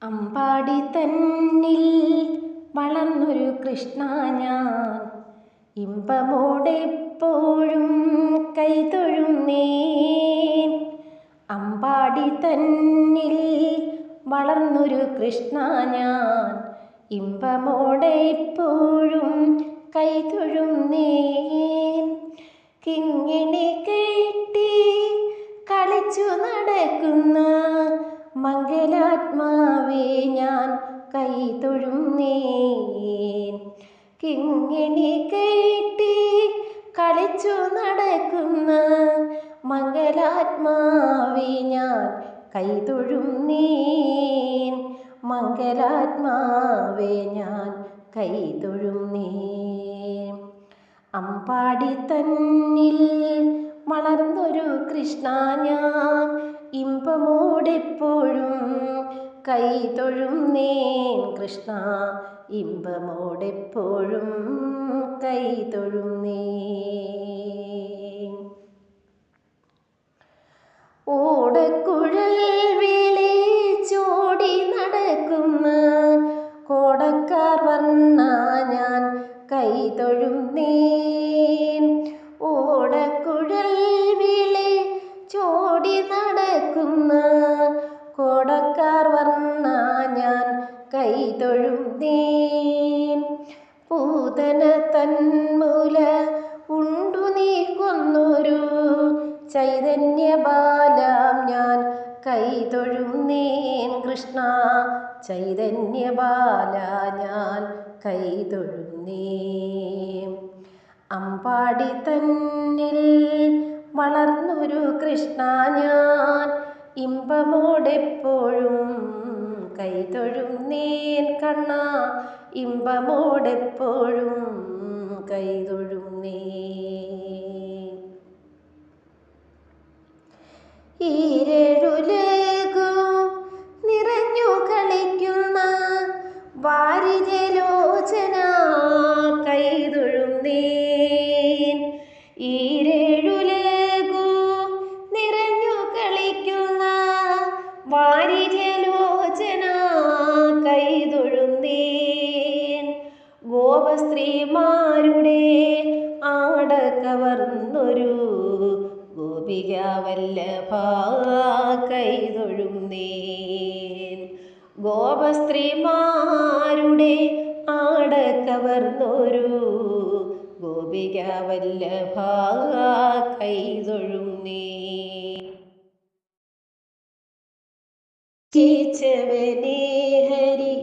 അമ്പാടി തന്നിൽ വളർന്നൊരു കൃഷ്ണ ഞാൻ ഇമ്പമോടെപ്പോഴും കൈതൊഴുന്നേൻ. അമ്പാടി തന്നിൽ വളർന്നൊരു കൃഷ്ണ ഞാൻ ഇമ്പമോടെപ്പോഴും കൈതൊഴുന്നേൻ. കിങ്ങിണി കെട്ടി കളിച്ചു നടക്കുന്ന മംഗലാത്മാവേ ഞാൻ കൈതൊഴുന്നേൻ. കിങ്ങിണി കെട്ടി കളിച്ചു നടക്കുന്ന മംഗലാത്മാവേ ഞാൻ കൈതൊഴുന്നേൻ. മംഗലാത്മാവേ ഞാൻ കൈതൊഴുന്നേൻ. അമ്പാടി തന്നിൽ വളർന്നൊരു കൃഷ്ണ ഞാൻ ഇമ്പമോടെപ്പോഴും കൈതൊഴുന്നേൻ. കൃഷ്ണ ഇമ്പമോടെപ്പോഴും കൈതൊഴുന്നേൻ. ഓടക്കുഴൽ വിളിച്ചോടി നടക്കുന്ന കോടക്കാർ വർണ്ണ ഞാൻ കൈതൊഴുന്നേൻ. ഓടക്കുഴൽ വിളിച്ചോടി നടക്കുന്ന കോടക്കാർ വർണ്ണ ഞാൻ കൈതൊഴുന്നേൻ. പൂതന തന്മുല ഉണ്ടു നീ കൊന്നൊരു ചൈതന്യബാലാം ഞാൻ കൈതൊഴുന്നേൻ. കൃഷ്ണ ചൈതന്യബാല ഞാൻ കൈതൊഴുന്നേൻ. അമ്പാടി തന്നിൽ വളർന്നൊരു കൃഷ്ണ ഞാൻ ഇമ്പമോടെപ്പോഴും കൈതൊഴുന്നേൻ. കണ്ണ ഇമ്പമോടെപ്പോഴും കൈതൊഴുന്നേൻ. ഈരേഴുലകും നിറഞ്ഞു കളിക്കുന്ന വാരിജലോചന കൈതൊഴുന്നേൻ. ഈരേഴുലകും നിറഞ്ഞു കളിക്കുന്ന വാരിജലോചന കൈതൊഴുന്നേൻ. ഗോപസ്ത്രീമാരുടെ ആടകവർന്നൊരു ഗോപികാവല്ലഭ കൈതൊഴുന്നേൻ. ഗോപസ്ത്രീമാരുടെ ആടകവർന്നൊരു ഗോപികാവല്ലഭ കൈതൊഴുന്നേൻ. കേശവനേ ഹരി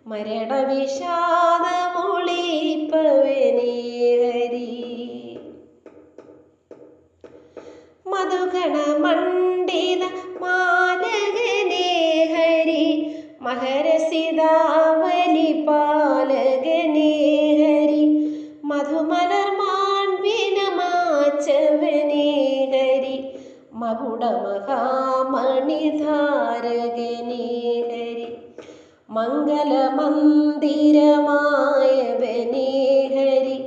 മരണവിഷാദമൊളിപ്പവനേ ഹരി. മധുഗണമണ്ഡിത മാലകനേ ഹരി മഹരസിതാവലി പാലകനേ ഹരി. മധുമലർമാൺവിനമാച്ചവനേ ഹരി മകുടമഹാമണിധാരകനേ ഹരി. മംഗലമന്ദിരമായവനേ ഹരി.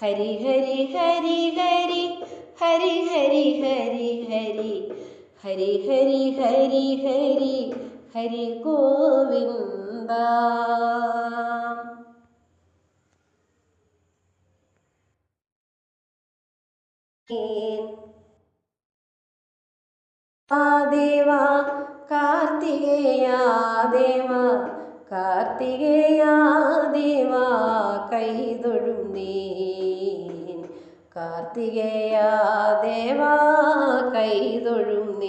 ഹരി ഹരി ഹരി ഹരി ഹരി ഹരി ഹരി ഹരി ഹരി ഹരി ഹരി ഹരി ഹരി ഗോവിന്ദ. ദേവ കാർത്തികേയ ദേവ കാർത്തികേയ ദേവ കൈതൊഴുന്നേൻ. കാർത്തികേയ ദേവ കൈതൊഴുന്നേൻ.